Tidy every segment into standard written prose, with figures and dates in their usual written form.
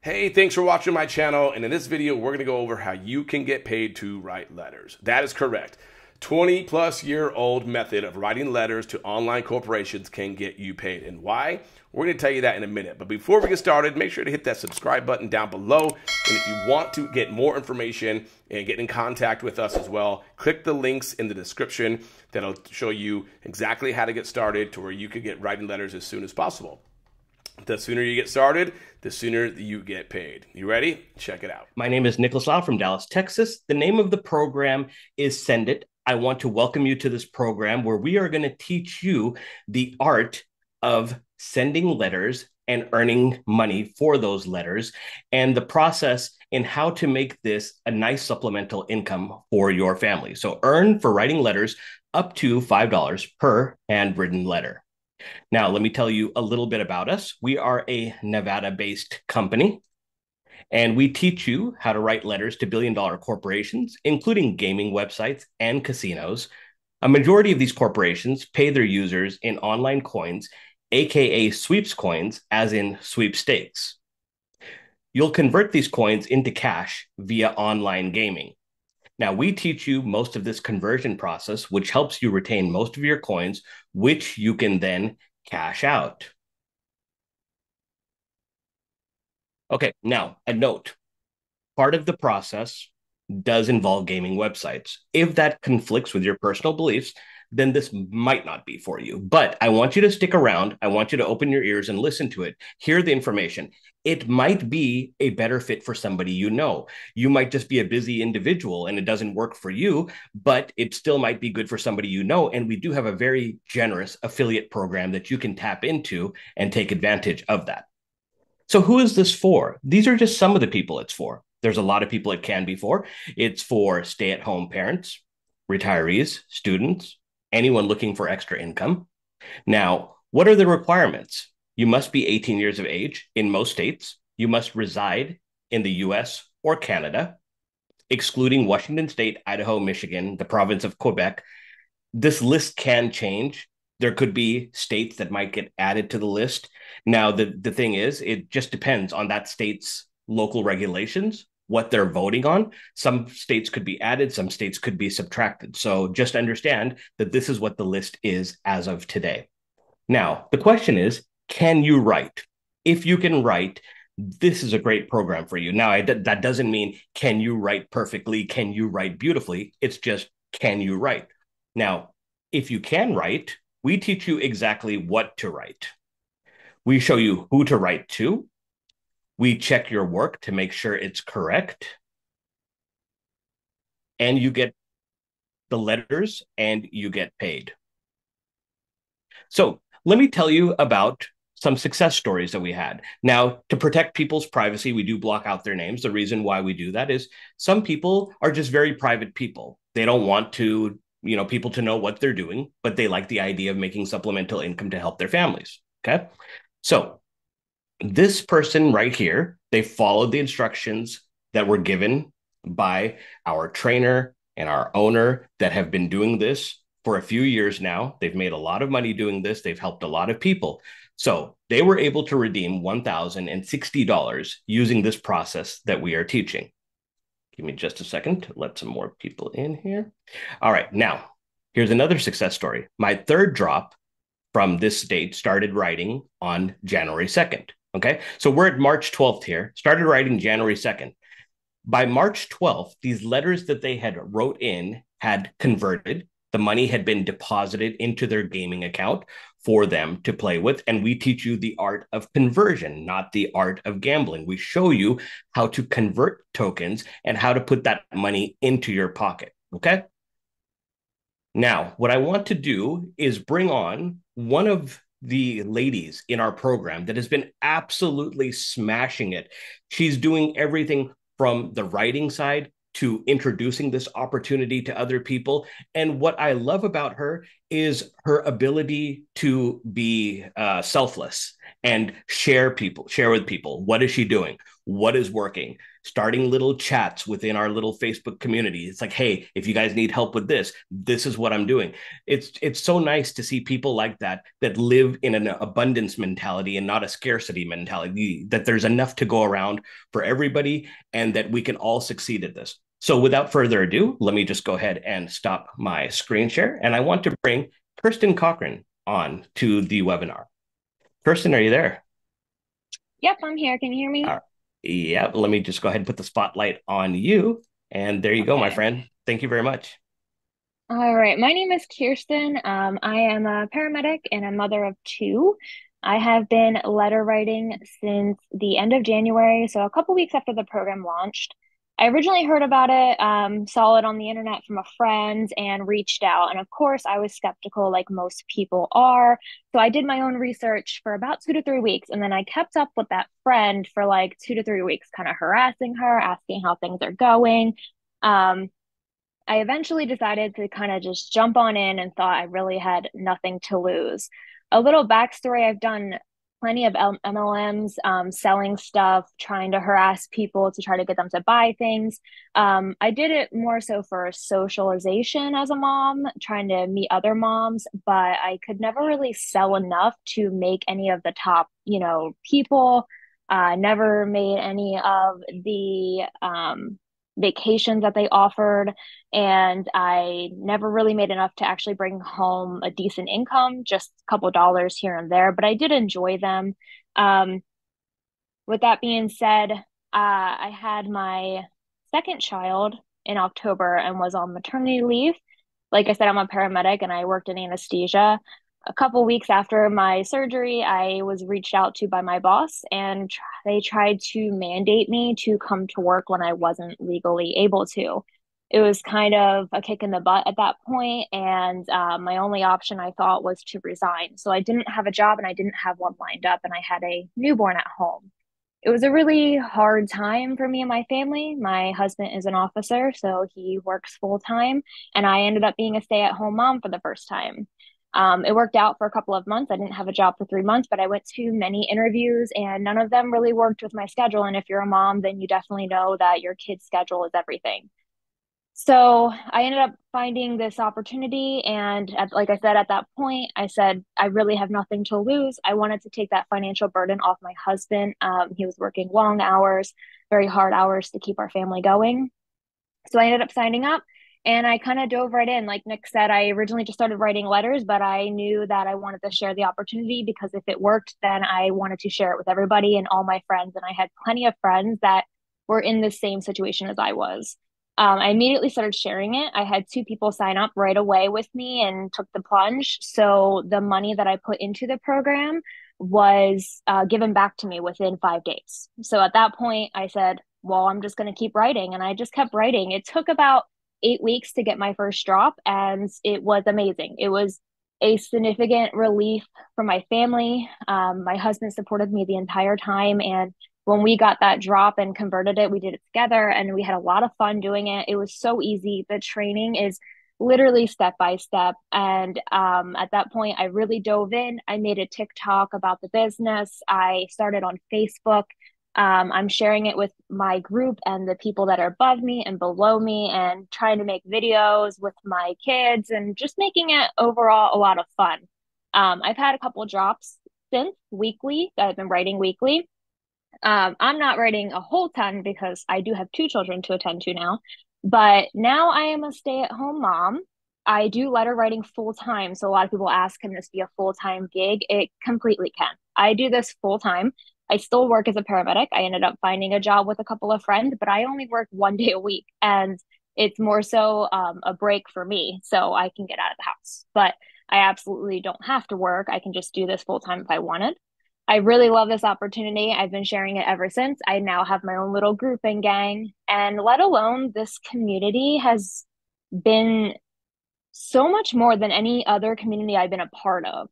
Hey, thanks for watching my channel, and in this video we're going to go over how you can get paid to write letters. That is correct. 20 plus year old method of writing letters to online corporations can get you paid. And why? We're going to tell you that in a minute. But before we get started, make sure to hit that subscribe button down below. And if you want to get more information and get in contact with us as well, click the links in the description that'll show you exactly how to get started to where you can get writing letters as soon as possible. The sooner you get started, the sooner you get paid. You ready? Check it out. My name is Nicholas Lau from Dallas, Texas. The name of the program is Send It. I want to welcome you to this program where we are going to teach you the art of sending letters and earning money for those letters and the process in how to make this a nice supplemental income for your family. So earn for writing letters up to $5 per handwritten letter. Now, let me tell you a little bit about us. We are a Nevada-based company, and we teach you how to write letters to billion-dollar corporations, including gaming websites and casinos. A majority of these corporations pay their users in online coins, aka sweeps coins, as in sweepstakes. You'll convert these coins into cash via online gaming. Now, we teach you most of this conversion process, which helps you retain most of your coins, which you can then cash out. Okay, now a note. Part of the process does involve gaming websites. If that conflicts with your personal beliefs, then this might not be for you. But I want you to stick around. I want you to open your ears and listen to it. Hear the information. It might be a better fit for somebody you know. You might just be a busy individual and it doesn't work for you, but it still might be good for somebody you know. And we do have a very generous affiliate program that you can tap into and take advantage of that. So who is this for? These are just some of the people it's for. There's a lot of people it can be for. It's for stay-at-home parents, retirees, students, anyone looking for extra income. Now, what are the requirements? You must be 18 years of age in most states. You must reside in the US or Canada, excluding Washington State, Idaho, Michigan, the province of Quebec. This list can change. There could be states that might get added to the list. Now, the thing is, it just depends on that state's local regulations, what they're voting on. Some states could be added, some states could be subtracted. So just understand that this is what the list is as of today. Now, the question is, can you write? If you can write, this is a great program for you. Now, that doesn't mean can you write perfectly? Can you write beautifully? It's just, can you write? Now, if you can write, we teach you exactly what to write. We show you who to write to. We check your work to make sure it's correct. And you get the letters and you get paid. So let me tell you about some success stories that we had. Now, to protect people's privacy, we do block out their names. The reason why we do that is some people are just very private people. They don't want to, people to know what they're doing, but they like the idea of making supplemental income to help their families. Okay. So this person right here, they followed the instructions that were given by our trainer and our owner that have been doing this for a few years now. They've made a lot of money doing this. They've helped a lot of people. So they were able to redeem $1,060 using this process that we are teaching. Give me just a second to let some more people in here. All right, now here's another success story. My third drop from this date started writing on January 2nd. Okay, so we're at March 12th here, started writing January 2nd. By March 12th, these letters that they had wrote in had converted. The money had been deposited into their gaming account for them to play with. And we teach you the art of conversion, not the art of gambling. We show you how to convert tokens and how to put that money into your pocket. Okay. Now, what I want to do is bring on one of the ladies in our program that has been absolutely smashing it. She's doing everything from the writing side to introducing this opportunity to other people. And what I love about her is her ability to be selfless and share with people. What is she doing? what is working, starting little chats within our little Facebook community. It's like, hey, if you guys need help with this, this is what I'm doing. It's so nice to see people like that that live in an abundance mentality and not a scarcity mentality, that there's enough to go around for everybody and that we can all succeed at this. So without further ado, let me just go ahead and stop my screen share. And I want to bring Kirsten Cochran on to the webinar. Kirsten, are you there? Yep, I'm here. Can you hear me? Yeah, let me just go ahead and put the spotlight on you. And there you go, my friend. Thank you very much. All right. My name is Kirsten. I am a paramedic and a mother of two. I have been letter writing since the end of January, so a couple weeks after the program launched. I originally heard about it, saw it on the internet from a friend, and reached out. And of course, I was skeptical, like most people are. So I did my own research for about 2 to 3 weeks, and then I kept up with that friend for like 2 to 3 weeks, kind of harassing her, asking how things are going. Um, I eventually decided to kind of just jump on in and thought I really had nothing to lose. A little backstory, I've done plenty of MLMs, selling stuff, trying to harass people to try to get them to buy things. I did it more so for socialization as a mom, trying to meet other moms, but I could never really sell enough to make any of the top, people. Never made any of the vacations that they offered, and I never really made enough to actually bring home a decent income, just a couple dollars here and there, but I did enjoy them. Um, with that being said, I had my second child in October and was on maternity leave. Like I said, I'm a paramedic and I worked in anesthesia. A couple weeks after my surgery, I was reached out to by my boss, and they tried to mandate me to come to work when I wasn't legally able to. It was kind of a kick in the butt at that point, and my only option I thought was to resign. So I didn't have a job and I didn't have one lined up, and I had a newborn at home. It was a really hard time for me and my family. My husband is an officer, so he works full time, and I ended up being a stay-at-home mom for the first time. It worked out for a couple of months. I didn't have a job for 3 months, but I went to many interviews and none of them really worked with my schedule. And if you're a mom, then you definitely know that your kid's schedule is everything. So I ended up finding this opportunity. And like I said, at that point, I said, I really have nothing to lose. I wanted to take that financial burden off my husband. He was working long hours, very hard hours to keep our family going. So I ended up signing up and I kind of dove right in. Like Nick said, I originally just started writing letters, but I knew that I wanted to share the opportunity because if it worked, then I wanted to share it with everybody and all my friends. And I had plenty of friends that were in the same situation as I was. I immediately started sharing it. I had two people sign up right away with me and took the plunge. So the money that I put into the program was given back to me within 5 days. So at that point, I said, well, I'm just going to keep writing. And I just kept writing. It took about 8 weeks to get my first drop, and it was amazing. It was a significant relief for my family. My husband supported me the entire time. And when we got that drop and converted it, we did it together and we had a lot of fun doing it. It was so easy. The training is literally step by step. And at that point, I really dove in. I made a TikTok about the business. I started on Facebook. I'm sharing it with my group and the people that are above me and below me, and trying to make videos with my kids and just making it overall a lot of fun. I've had a couple drops since weekly. I've been writing weekly. I'm not writing a whole ton because I do have two children to attend to now, but now I am a stay-at-home mom. I do letter writing full time. So a lot of people ask, can this be a full-time gig? It completely can. I do this full time. I still work as a paramedic. I ended up finding a job with a couple of friends, but I only work 1 day a week. And it's more so a break for me so I can get out of the house. But I absolutely don't have to work. I can just do this full time if I wanted. I really love this opportunity. I've been sharing it ever since. I now have my own little group and gang, and let alone this community has been so much more than any other community I've been a part of.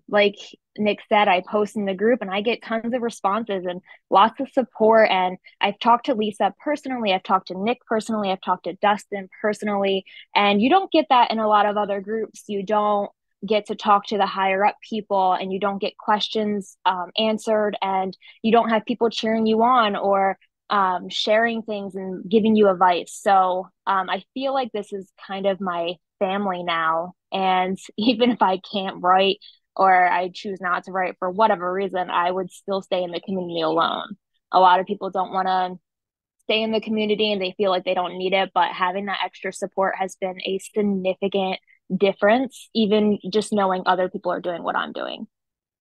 Like Nick said, I post in the group and I get tons of responses and lots of support. And I've talked to Lisa personally, I've talked to Nick personally, I've talked to Dustin personally, and you don't get that in a lot of other groups. You don't get to talk to the higher up people, and you don't get questions answered, and you don't have people cheering you on or sharing things and giving you advice. So I feel like this is kind of my family now. And even if I can't write or I choose not to write for whatever reason, I would still stay in the community alone. A lot of people don't want to stay in the community and they feel like they don't need it, but having that extra support has been a significant difference, even just knowing other people are doing what I'm doing.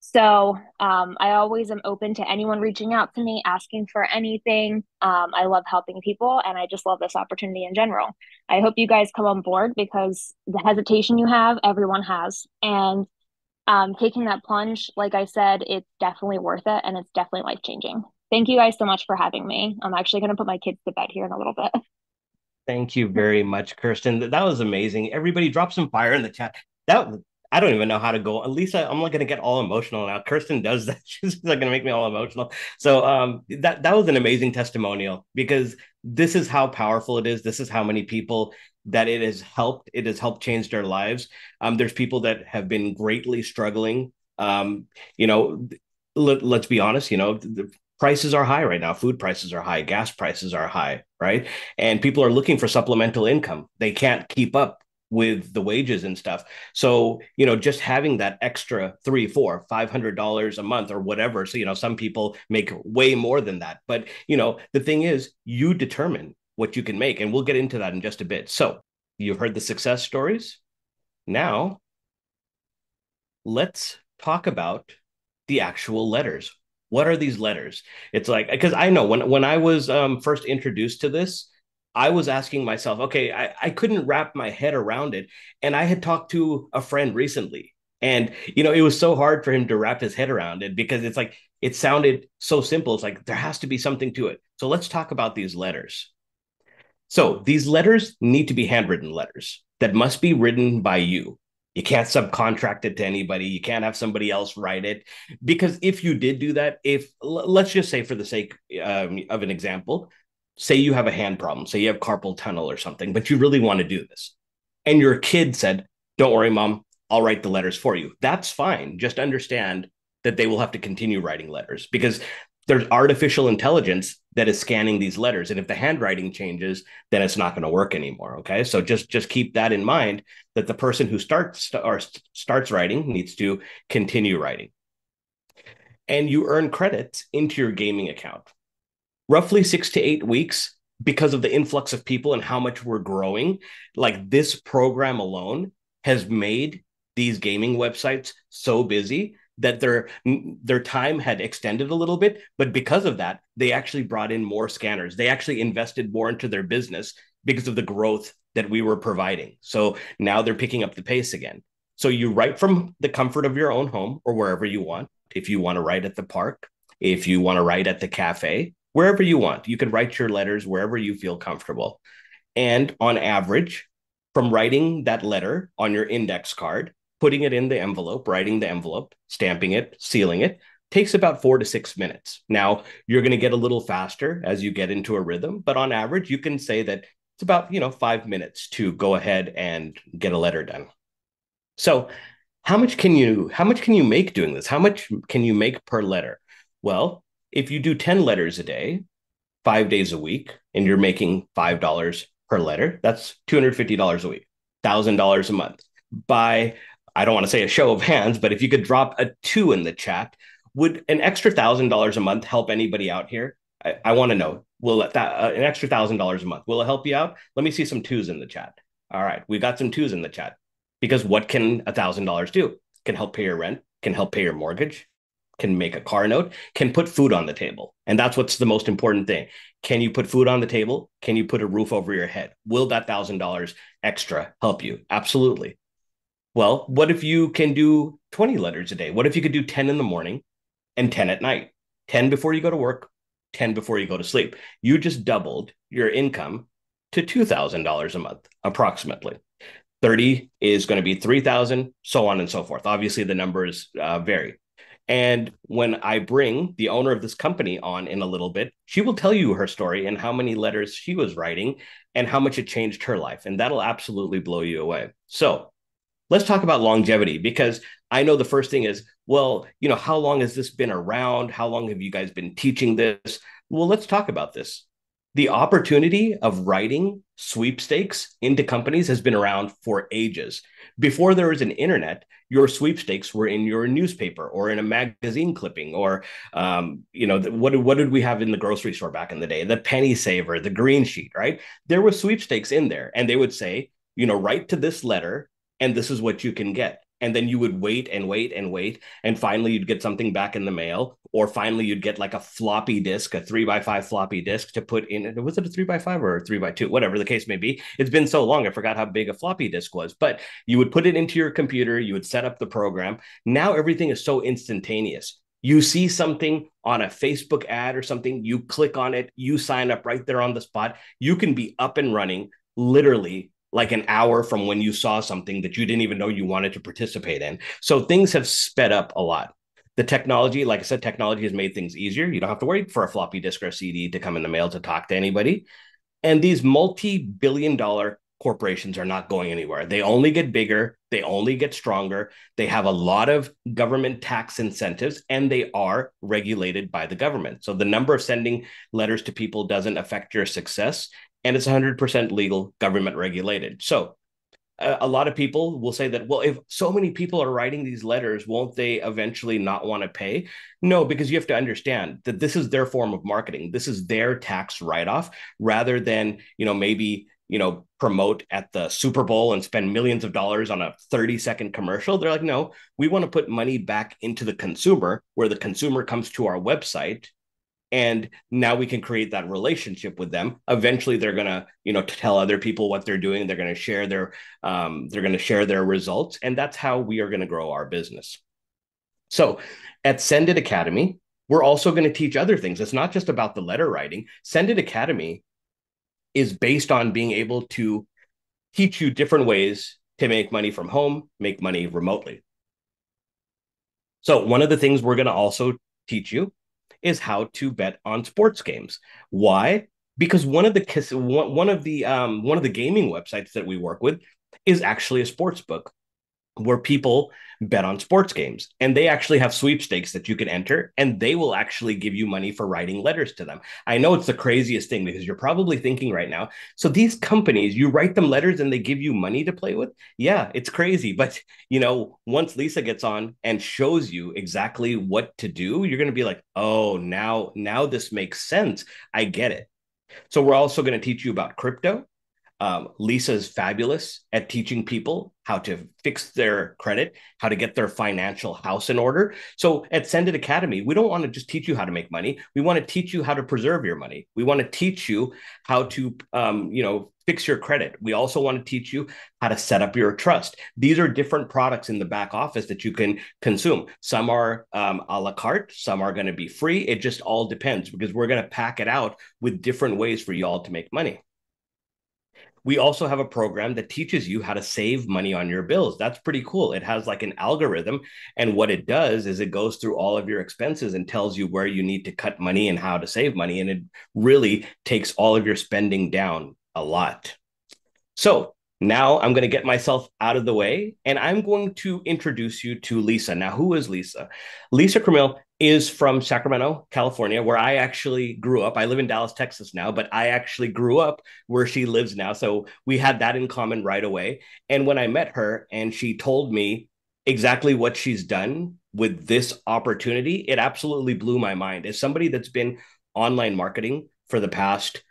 So I always am open to anyone reaching out to me, asking for anything. I love helping people, and I just love this opportunity in general. I hope you guys come on board because the hesitation you have, everyone has. And taking that plunge, like I said, it's definitely worth it, and it's definitely life changing. Thank you guys so much for having me. I'm actually going to put my kids to bed here in a little bit. Thank you very much, Kirsten. That was amazing. Everybody drop some fire in the chat. That I don't even know how to go. Lisa, I'm not going to get all emotional now. Kirsten does that. She's not going to make me all emotional. So that was an amazing testimonial, because this is how powerful it is. This is how many people that it has helped. It has helped change their lives. There's people that have been greatly struggling. You know, let's be honest. You know, the prices are high right now. Food prices are high. Gas prices are high, right? And people are looking for supplemental income. They can't keep up with the wages and stuff. So, you know, just having that extra $300, $400, $500 a month or whatever. So, you know, some people make way more than that. But, you know, the thing is, you determine what you can make. And we'll get into that in just a bit. So you've heard the success stories. Now, let's talk about the actual letters. What are these letters? It's like, because I know when I was first introduced to this, I was asking myself, okay, I couldn't wrap my head around it. And I had talked to a friend recently, and, you know, it was so hard for him to wrap his head around it, because it's like, it sounded so simple. It's like, there has to be something to it. So let's talk about these letters. So these letters need to be handwritten letters that must be written by you. You can't subcontract it to anybody. You can't have somebody else write it. Because if you did do that, if let's just say, for the sake of an example, say you have a hand problem, say you have carpal tunnel or something, but you really want to do this. And your kid said, "Don't worry, mom, I'll write the letters for you." That's fine. Just understand that they will have to continue writing letters, because there's artificial intelligence that is scanning these letters. And if the handwriting changes, then it's not going to work anymore. Okay. So just keep that in mind, that the person who starts writing needs to continue writing. And you earn credits into your gaming account. Roughly 6 to 8 weeks, because of the influx of people and how much we're growing. Like, this program alone has made these gaming websites so busy that their time had extended a little bit, but because of that, they actually brought in more scanners. They actually invested more into their business because of the growth that we were providing. So now they're picking up the pace again. So you write from the comfort of your own home or wherever you want. If you want to write at the park, if you want to write at the cafe, wherever you want, you can write your letters wherever you feel comfortable. And on average, from writing that letter on your index card, putting it in the envelope, writing the envelope, stamping it, sealing it, takes about 4 to 6 minutes. Now, you're going to get a little faster as you get into a rhythm, but on average, you can say that it's about, 5 minutes to go ahead and get a letter done. So, how much can you make doing this? How much can you make per letter? Well, if you do 10 letters a day, 5 days a week, and you're making $5 per letter, that's $250 a week, $1,000 a month. By, I don't want to say a show of hands, but if you could drop a 2 in the chat, would an extra $1,000 a month help anybody out here? I want to know, will that an extra $1,000 a month, will it help you out? Let me see some 2s in the chat. All right, we got some 2s in the chat. Because what can $1,000 do? Can help pay your rent, can help pay your mortgage, can make a car note, can put food on the table. And that's what's the most important thing. Can you put food on the table? Can you put a roof over your head? Will that $1,000 extra help you? Absolutely. Well, what if you can do 20 letters a day? What if you could do 10 in the morning and 10 at night? 10 before you go to work, 10 before you go to sleep. You just doubled your income to $2,000 a month, approximately. 30 is going to be 3,000, so on and so forth. Obviously, the numbers vary. And when I bring the owner of this company on in a little bit, she will tell you her story and how many letters she was writing and how much it changed her life. And that'll absolutely blow you away. So let's talk about longevity, because I know the first thing is, well, how long has this been around? How long have you guys been teaching this? Well, let's talk about this. The opportunity of writing sweepstakes into companies has been around for ages. Before there was an internet, your sweepstakes were in your newspaper or in a magazine clipping, or what did we have in the grocery store back in the day? The penny saver, the green sheet, right? There were sweepstakes in there, and they would say, write to this letter, and this is what you can get. And then you would wait and wait and wait, and finally you'd get something back in the mail, or finally you'd get like a floppy disk, a 3x5 floppy disk to put in. Was it a 3x5 or a 3x2? Whatever the case may be. It's been so long, I forgot how big a floppy disk was. But you would put it into your computer, you would set up the program. Now everything is so instantaneous. You see something on a Facebook ad or something, you click on it, you sign up right there on the spot. You can be up and running literally like an hour from when you saw something that you didn't even know you wanted to participate in. So things have sped up a lot. The technology, like I said, technology has made things easier. You don't have to wait for a floppy disk or a CD to come in the mail to talk to anybody. And these multi-billion-dollar corporations are not going anywhere. They only get bigger. They only get stronger. They have a lot of government tax incentives, and they are regulated by the government. So the number of sending letters to people doesn't affect your success, and it's 100% legal, government regulated. So a lot of people will say that, well, if so many people are writing these letters, won't they eventually not want to pay? No, because you have to understand that this is their form of marketing. This is their tax write-off, rather than, maybe, promote at the Super Bowl and spend millions of dollars on a 30-second commercial. They're like, no, we want to put money back into the consumer, where the consumer comes to our website, and now we can create that relationship with them. Eventually they're going to tell other people what they're doing. They're going to share their results, and that's how we are going to grow our business. So at Send It Academy, we're also going to teach other things. It's not just about the letter writing. Send It Academy is based on being able to teach you different ways to make money from home, make money remotely. So one of the things we're going to also teach you is how to bet on sports games. Why? Because one of the gaming websites that we work with is actually a sports book where people bet on sports games, and they actually have sweepstakes that you can enter, and they will actually give you money for writing letters to them. I know it's the craziest thing, because you're probably thinking right now, so these companies, you write them letters and they give you money to play with? Yeah, it's crazy. But once Lisa gets on and shows you exactly what to do, you're going to be like, oh, now this makes sense. I get it. So we're also going to teach you about crypto. Lisa's fabulous at teaching people how to fix their credit, how to get their financial house in order. So at Send It Academy, we don't want to just teach you how to make money. We want to teach you how to preserve your money. We want to teach you how to, fix your credit. We also want to teach you how to set up your trust. These are different products in the back office that you can consume. Some are a la carte, some are going to be free. It just all depends, because we're going to pack it out with different ways for y'all to make money. We also have a program that teaches you how to save money on your bills. That's pretty cool. It has like an algorithm. And what it does is it goes through all of your expenses and tells you where you need to cut money and how to save money. And it really takes all of your spending down a lot. So now I'm going to get myself out of the way, and I'm going to introduce you to Lisa. Now, who is Lisa? Lisa Cremil is from Sacramento, California, where I actually grew up. I live in Dallas, Texas now, but I actually grew up where she lives now. So we had that in common right away. And when I met her and she told me exactly what she's done with this opportunity, it absolutely blew my mind. As somebody that's been online marketing for the past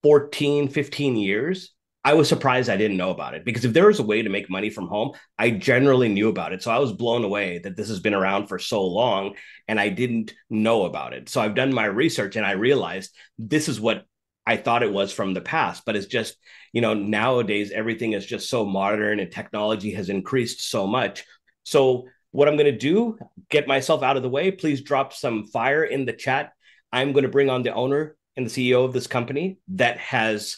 14, 15 years, I was surprised I didn't know about it, because if there was a way to make money from home, I generally knew about it. So I was blown away that this has been around for so long and I didn't know about it. So I've done my research and I realized this is what I thought it was from the past, but it's just, nowadays everything is just so modern and technology has increased so much. So what I'm going to do, get myself out of the way, please drop some fire in the chat. I'm going to bring on the owner and the CEO of this company that has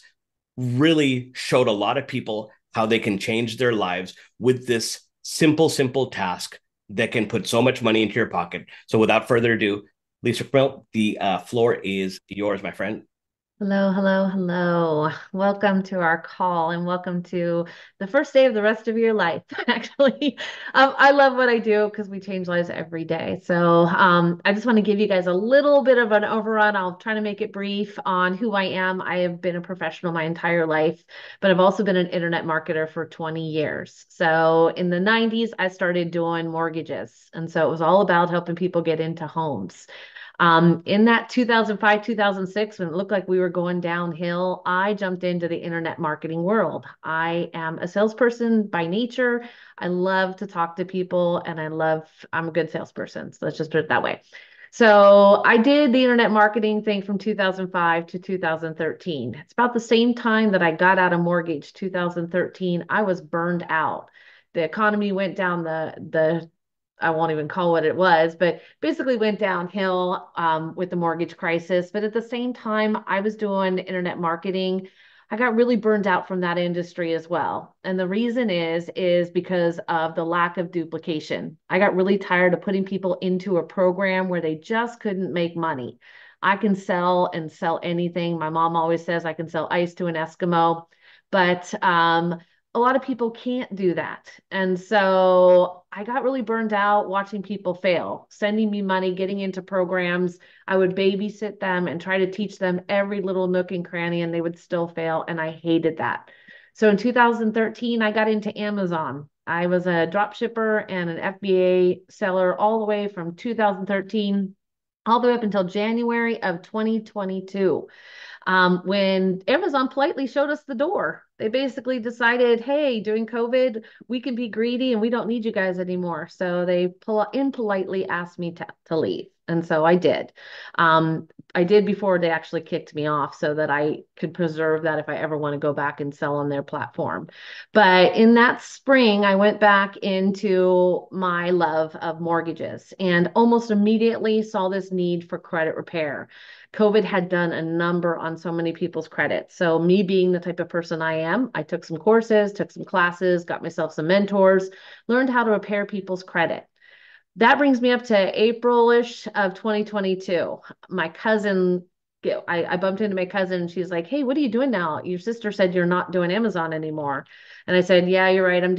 really showed a lot of people how they can change their lives with this simple task that can put so much money into your pocket. So without further ado, Lisa Cremil, the floor is yours, my friend. Hello, hello, hello. Welcome to our call and welcome to the first day of the rest of your life. Actually, I love what I do because we change lives every day. So I just want to give you guys a little bit of an overrun. I'll try to make it brief on who I am. I have been a professional my entire life, but I've also been an internet marketer for 20 years. So in the 90s, I started doing mortgages. And so it was all about helping people get into homes. In that 2005, 2006, when it looked like we were going downhill, I jumped into the internet marketing world. I am a salesperson by nature. I love to talk to people and I'm a good salesperson. So let's just put it that way. So I did the internet marketing thing from 2005 to 2013. It's about the same time that I got out of mortgage, 2013. I was burned out. The economy went down the I won't even call what it was, but basically went downhill with the mortgage crisis. But at the same time, I was doing internet marketing. I got really burned out from that industry as well. And the reason is because of the lack of duplication. I got really tired of putting people into a program where they just couldn't make money. I can sell and sell anything. My mom always says I can sell ice to an Eskimo, but a lot of people can't do that. And so I got really burned out watching people fail, sending me money, getting into programs. I would babysit them and try to teach them every little nook and cranny, and they would still fail. And I hated that. So in 2013, I got into Amazon. I was a drop shipper and an FBA seller all the way from 2013 all the way up until January of 2022 when Amazon politely showed us the door. They basically decided, hey, during COVID, we can be greedy and we don't need you guys anymore. So they impolitely asked me to leave. And so I did. I did before they actually kicked me off so that I could preserve that if I ever want to go back and sell on their platform. But in that spring, I went back into my love of mortgages and almost immediately saw this need for credit repair. COVID had done a number on so many people's credit. So me being the type of person I am, I took some courses, took some classes, got myself some mentors, learned how to repair people's credit. That brings me up to April-ish of 2022. My cousin, I bumped into my cousin and she's like, hey, what are you doing now? Your sister said you're not doing Amazon anymore. And I said, yeah, you're right. I'm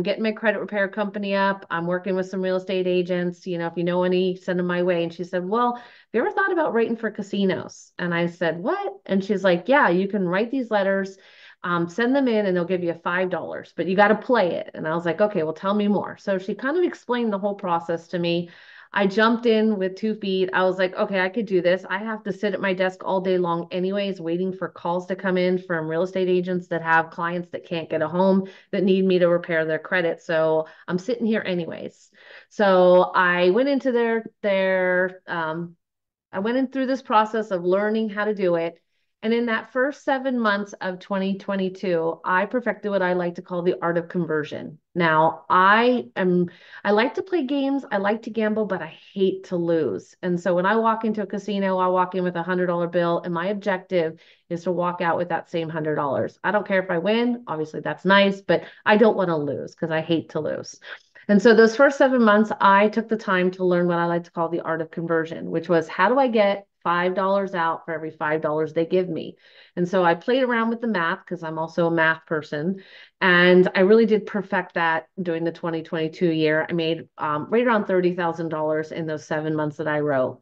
getting my credit repair company up. I'm working with some real estate agents. If you know any, send them my way. And she said, well, have you ever thought about writing for casinos? And I said, what? And she's like, yeah, you can write these letters, send them in and they'll give you $5, but you got to play it. And I was like, okay, well, tell me more. So she kind of explained the whole process to me. I jumped in with 2 feet. I was like, okay, I could do this. I have to sit at my desk all day long, anyways, waiting for calls to come in from real estate agents that have clients that can't get a home that need me to repair their credit. So I'm sitting here anyways. So I went into I went in through this process of learning how to do it. And in that first 7 months of 2022, I perfected what I like to call the art of conversion. Now, I like to play games, I like to gamble, but I hate to lose. And so when I walk into a casino, I walk in with a $100 bill, and my objective is to walk out with that same $100. I don't care if I win. Obviously, that's nice, but I don't want to lose because I hate to lose. And so those first 7 months, I took the time to learn what I like to call the art of conversion, which was how do I get $5 out for every $5 they give me? And so I played around with the math because I'm also a math person. And I really did perfect that during the 2022 year. I made right around $30,000 in those 7 months that I wrote.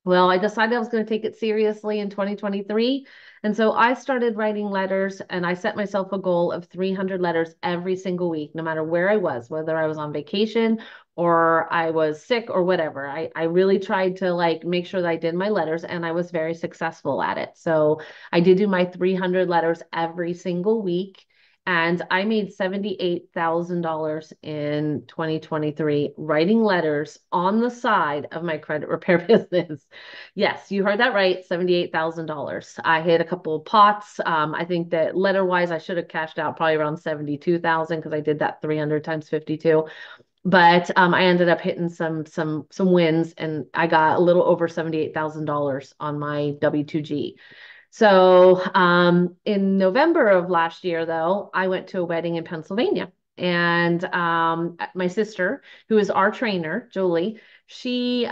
Well, I decided I was going to take it seriously in 2023. And so I started writing letters and I set myself a goal of 300 letters every single week, no matter where I was, whether I was on vacation or I was sick or whatever. I really tried to make sure that I did my letters and I was very successful at it. So I did do my 300 letters every single week. And I made $78,000 in 2023 writing letters on the side of my credit repair business. Yes, you heard that right, $78,000. I hit a couple of pots. I think that letter-wise, I should have cashed out probably around 72,000 because I did that 300 times 52. But I ended up hitting some wins and I got a little over $78,000 on my W2G. So in November of last year, though, I went to a wedding in Pennsylvania. And my sister, who is our trainer, Julie, she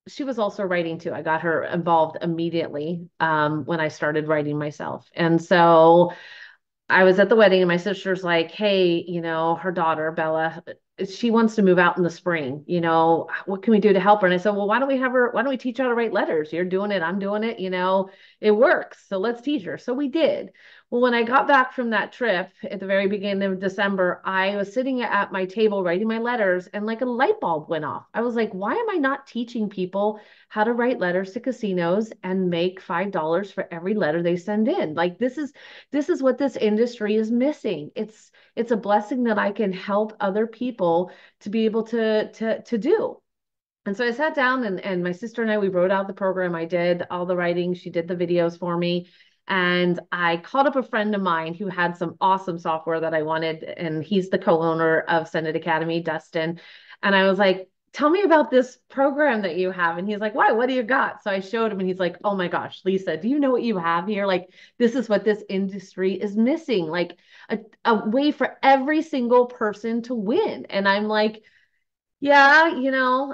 she was also writing too. I got her involved immediately when I started writing myself. And so I was at the wedding and my sister's like, hey, her daughter, Bella, she wants to move out in the spring. What can we do to help her? And I said, well, why don't we teach her how to write letters? You're doing it. I'm doing it. It works. So let's teach her. So we did. Well, when I got back from that trip at the very beginning of December, I was sitting at my table writing my letters and like a light bulb went off. I was like, why am I not teaching people how to write letters to casinos and make $5 for every letter they send in? Like this is what this industry is missing. It's a blessing that I can help other people to be able to do. And so I sat down and my sister and I, we wrote out the program. I did all the writing. She did the videos for me. And I called up a friend of mine who had some awesome software that I wanted. And he's the co-owner of Send It Academy, Dustin. And I was like, tell me about this program that you have. And he's like, why? What do you got? So I showed him and he's like, oh my gosh, Lisa, do you know what you have here? Like, this is what this industry is missing, like a way for every single person to win. And I'm like, yeah,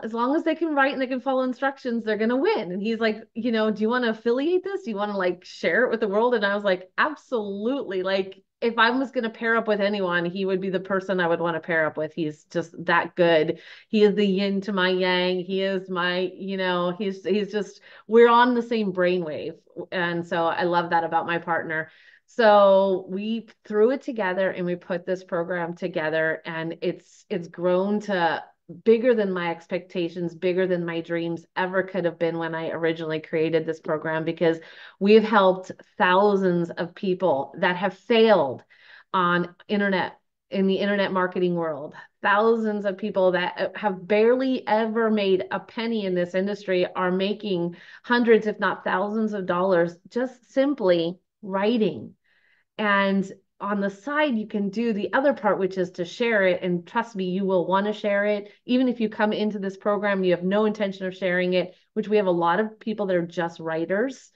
as long as they can write and they can follow instructions, they're going to win. And he's like, do you want to affiliate this? Do you want to like share it with the world? And I was like, absolutely. Like, if I was going to pair up with anyone, he would be the person I would want to pair up with. He's just that good. He is the yin to my yang. He is my, he's just, we're on the same brainwave. And so I love that about my partner. So we threw it together and we put this program together, and it's grown to bigger than my expectations, bigger than my dreams ever could have been when I originally created this program, because we've helped thousands of people that have failed on in the internet marketing world. Thousands of people that have barely ever made a penny in this industry are making hundreds, if not thousands of dollars, just simply writing. And on the side, you can do the other part, which is to share it. And trust me, you will want to share it. Even if you come into this program, you have no intention of sharing it, which we have a lot of people that are just writers.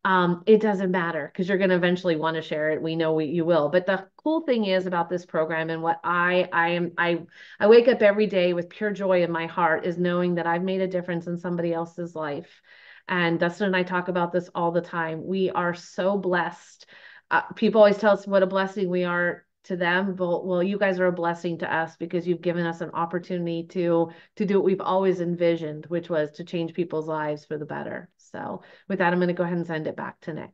It doesn't matter because you're going to eventually want to share it. We know you will. But the cool thing is about this program, and what I wake up every day with pure joy in my heart, is knowing that I've made a difference in somebody else's life. And Dustin and I talk about this all the time. We are so blessed. People always tell us what a blessing we are to them, but well, you guys are a blessing to us because you've given us an opportunity to do what we've always envisioned, which was to change people's lives for the better. So with that, I'm going to go ahead and send it back to Nick.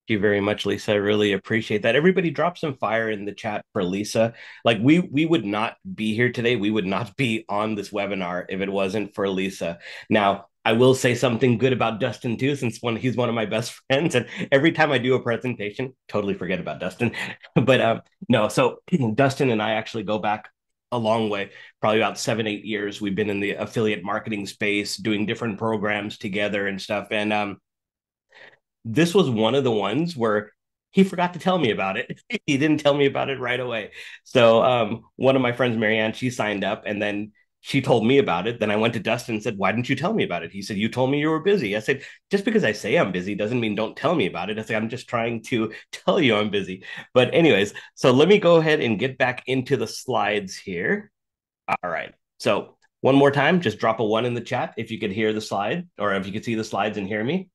You very much, Lisa. I really appreciate that. Everybody drop some fire in the chat for Lisa. Like we would not be here today. We would not be on this webinar if it wasn't for Lisa. Now, I will say something good about Dustin too, since he's one of my best friends. And every time I do a presentation, totally forget about Dustin. But no, so Dustin and I actually go back a long way, probably about 7-8 years. We've been in the affiliate marketing space, doing different programs together and stuff. And this was one of the ones where he forgot to tell me about it. He didn't tell me about it right away. So one of my friends, Marianne, she signed up and then she told me about it. Then I went to Dustin and said, why didn't you tell me about it? He said, you told me you were busy. I said, just because I say I'm busy doesn't mean don't tell me about it. I said, I'm just trying to tell you I'm busy. But anyways, so let me go ahead and get back into the slides here. All right. So one more time, just drop a 1 in the chat if you could hear the slide, or if you could see the slides and hear me.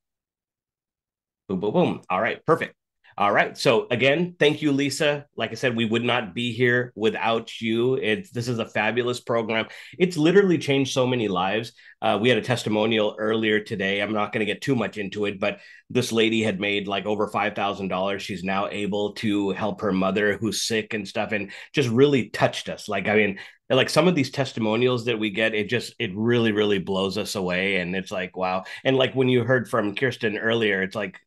Boom, boom, boom. All right, perfect. All right. So again, thank you, Lisa. Like I said, we would not be here without you. This is a fabulous program. It's literally changed so many lives. We had a testimonial earlier today. I'm not going to get too much into it, but this lady had made like over $5,000. She's now able to help her mother who's sick and stuff, and just really touched us. Like, I mean, like some of these testimonials that we get, it really, really blows us away. And it's like, wow. And like when you heard from Kirsten earlier, it's like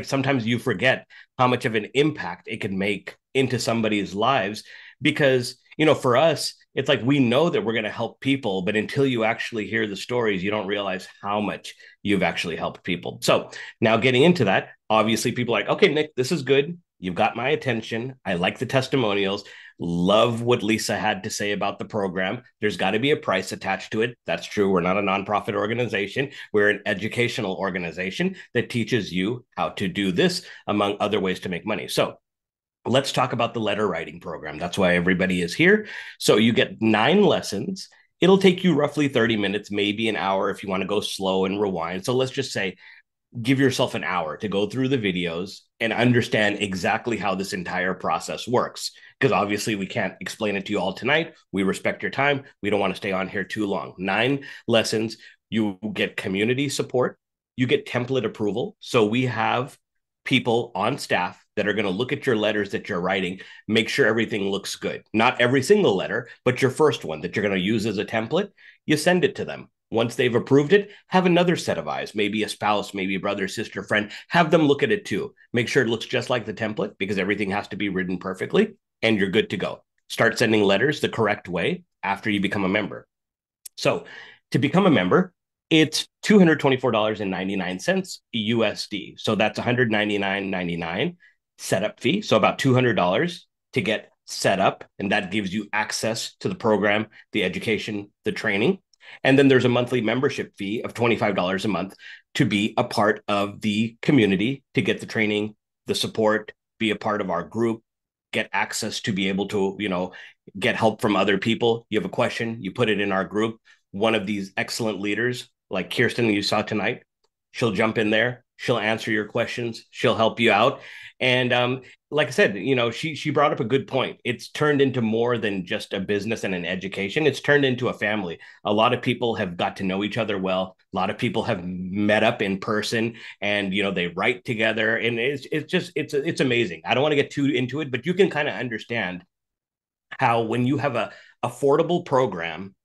sometimes you forget how much of an impact it can make into somebody's lives, because, for us, it's like we know that we're going to help people, but until you actually hear the stories, you don't realize how much you've actually helped people. So now getting into that, obviously people are like, okay, Nick, this is good. You've got my attention. I like the testimonials. Love what Lisa had to say about the program. There's got to be a price attached to it. That's true. We're not a nonprofit organization. We're an educational organization that teaches you how to do this, among other ways to make money. So let's talk about the letter writing program. That's why everybody is here. So you get 9 lessons It'll take you roughly 30 minutes, maybe an hour if you want to go slow and rewind. So let's just say give yourself an hour to go through the videos and understand exactly how this entire process works. Because obviously we can't explain it to you all tonight. We respect your time. We don't want to stay on here too long. 9 lessons. You get community support. You get template approval. So we have people on staff that are going to look at your letters that you're writing, make sure everything looks good. Not every single letter, but your first one that you're going to use as a template, you send it to them. Once they've approved it, have another set of eyes, maybe a spouse, maybe a brother, sister, friend, have them look at it too. Make sure it looks just like the template because everything has to be written perfectly and you're good to go. Start sending letters the correct way after you become a member. So to become a member, it's $224.99 USD. So that's $199.99 setup fee. So about $200 to get set up. And that gives you access to the program, the education, the training. And then there's a monthly membership fee of $25 a month to be a part of the community, to get the training, the support, be a part of our group, get access to be able to, get help from other people. You have a question, you put it in our group. One of these excellent leaders, like Kirsten, you saw tonight, she'll jump in there. She'll answer your questions. She'll help you out. And like I said, she brought up a good point. It's turned into more than just a business and an education. It's turned into a family. A lot of people have got to know each other well. A lot of people have met up in person, and they write together, and it's amazing. I don't want to get too into it, but you can kind of understand how when you have a affordable program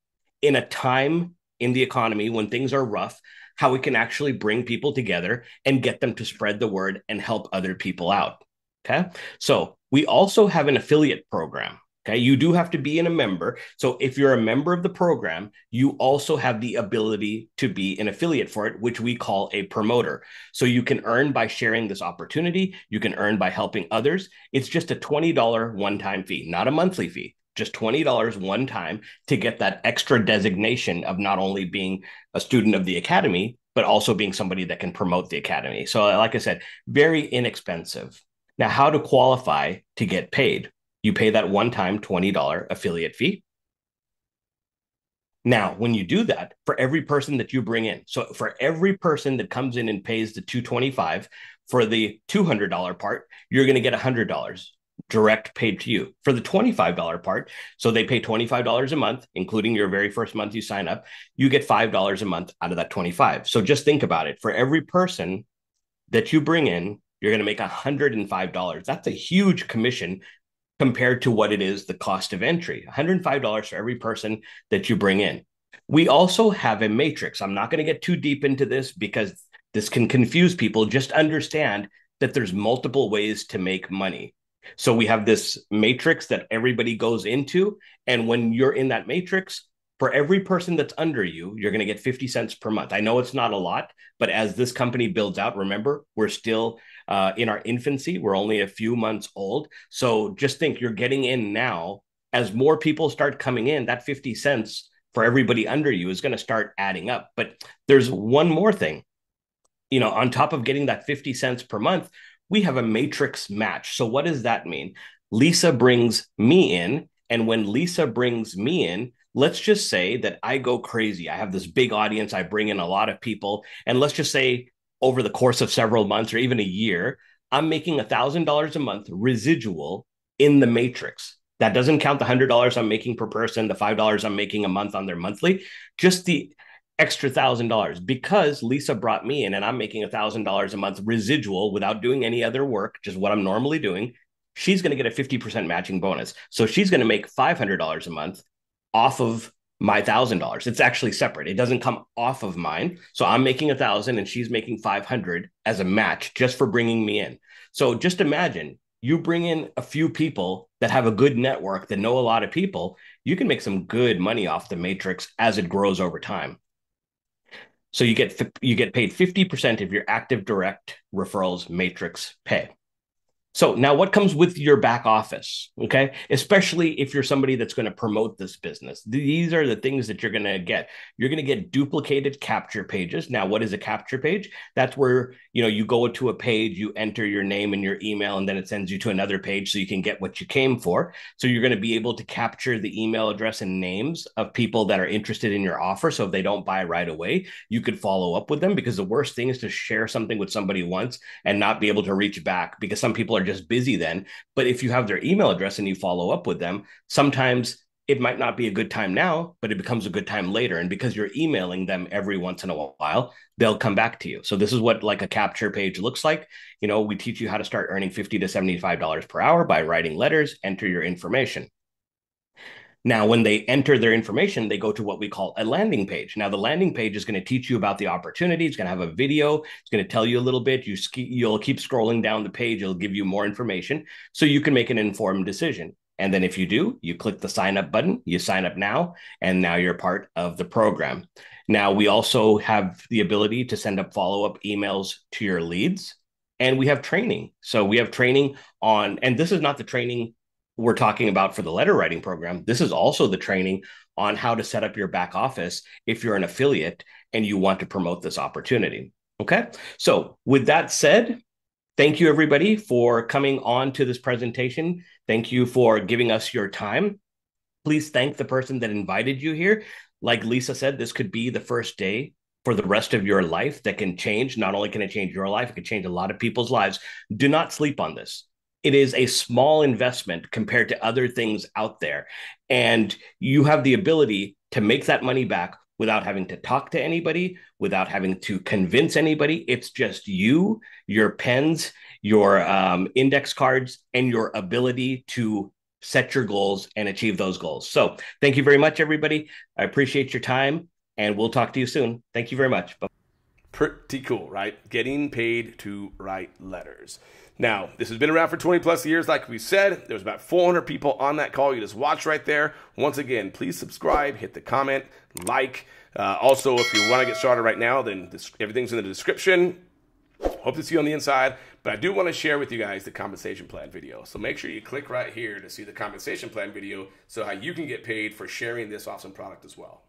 in a time in the economy when things are rough, how we can actually bring people together and get them to spread the word and help other people out. Okay. So we also have an affiliate program. Okay. You do have to be a member. So if you're a member of the program, you also have the ability to be an affiliate for it, which we call a promoter. So you can earn by sharing this opportunity. You can earn by helping others. It's just a $20 one-time fee, not a monthly fee. Just $20 one time to get that extra designation of not only being a student of the academy, but also being somebody that can promote the academy. So like I said, very inexpensive. Now, how to qualify to get paid? You pay that one-time $20 affiliate fee. Now, when you do that, for every person that you bring in, so for every person that comes in and pays the $225, for the $200 part, you're going to get $100 direct paid to you. For the $25 part, so they pay $25 a month, including your very first month you sign up, you get $5 a month out of that 25. So just think about it. For every person that you bring in, you're going to make $105. That's a huge commission compared to what it is the cost of entry. $105 for every person that you bring in. We also have a matrix. I'm not going to get too deep into this because this can confuse people. Just understand that there's multiple ways to make money. So we have this matrix that everybody goes into. And when you're in that matrix, for every person that's under you, you're going to get 50 cents per month. I know it's not a lot, but as this company builds out, remember, we're still in our infancy. We're only a few months old. So just think you're getting in now. As more people start coming in, that 50 cents for everybody under you is going to start adding up. But there's one more thing. On top of getting that 50 cents per month, we have a matrix match. So what does that mean? Lisa brings me in. And when Lisa brings me in, let's just say that I go crazy. I have this big audience. I bring in a lot of people. And let's just say over the course of several months or even a year, I'm making $1,000 a month residual in the matrix. That doesn't count the $100 I'm making per person, the $5 I'm making a month on their monthly, just the extra $1,000 because Lisa brought me in and I'm making $1,000 a month residual without doing any other work, just what I'm normally doing. She's going to get a 50% matching bonus. So she's going to make $500 a month off of my $1,000. It's actually separate. It doesn't come off of mine. So I'm making 1,000 and she's making 500 as a match just for bringing me in. So just imagine you bring in a few people that have a good network that know a lot of people, you can make some good money off the matrix as it grows over time. So you get paid 50% of your active direct referrals matrix pay. So now what comes with your back office, okay? Especially if you're somebody that's going to promote this business. These are the things that you're going to get. You're going to get duplicated capture pages. Now, what is a capture page? That's where, you go to a page, you enter your name and your email, and then it sends you to another page so you can get what you came for. So you're going to be able to capture the email address and names of people that are interested in your offer. So if they don't buy right away, you could follow up with them, because the worst thing is to share something with somebody once and not be able to reach back, because some people are just busy then. But if you have their email address and you follow up with them, sometimes it might not be a good time now, but it becomes a good time later. And because you're emailing them every once in a while, they'll come back to you. So this is what like a capture page looks like. We teach you how to start earning $50 to $75 per hour by writing letters. Enter your information. Now, when they enter their information, they go to what we call a landing page. Now, the landing page is going to teach you about the opportunity. It's going to have a video. It's going to tell you a little bit. You'll keep scrolling down the page. It'll give you more information so you can make an informed decision. And then if you do, you click the sign up button, you sign up now, and now you're part of the program. Now, we also have the ability to send up follow-up emails to your leads, and we have training. So we have training on, and this is not the training we're talking about for the letter writing program. This is also the training on how to set up your back office if you're an affiliate and you want to promote this opportunity. Okay. So with that said, thank you everybody for coming on to this presentation. Thank you for giving us your time. Please thank the person that invited you here. Like Lisa said, this could be the first day for the rest of your life that can change. Not only can it change your life, it can change a lot of people's lives. Do not sleep on this. It is a small investment compared to other things out there. And you have the ability to make that money back without having to talk to anybody, without having to convince anybody. It's just you, your pens, your index cards, and your ability to set your goals and achieve those goals. So thank you very much, everybody. I appreciate your time, and we'll talk to you soon. Thank you very much. Bye. Pretty cool, right? Getting paid to write letters. Now, this has been around for 20 plus years. Like we said, there's about 400 people on that call. You just watch right there. Once again, please subscribe, hit the comment, like. Also, if you want to get started right now, then everything's in the description. Hope to see you on the inside. But I do want to share with you guys the compensation plan video. So make sure you click right here to see the compensation plan video so how you can get paid for sharing this awesome product as well.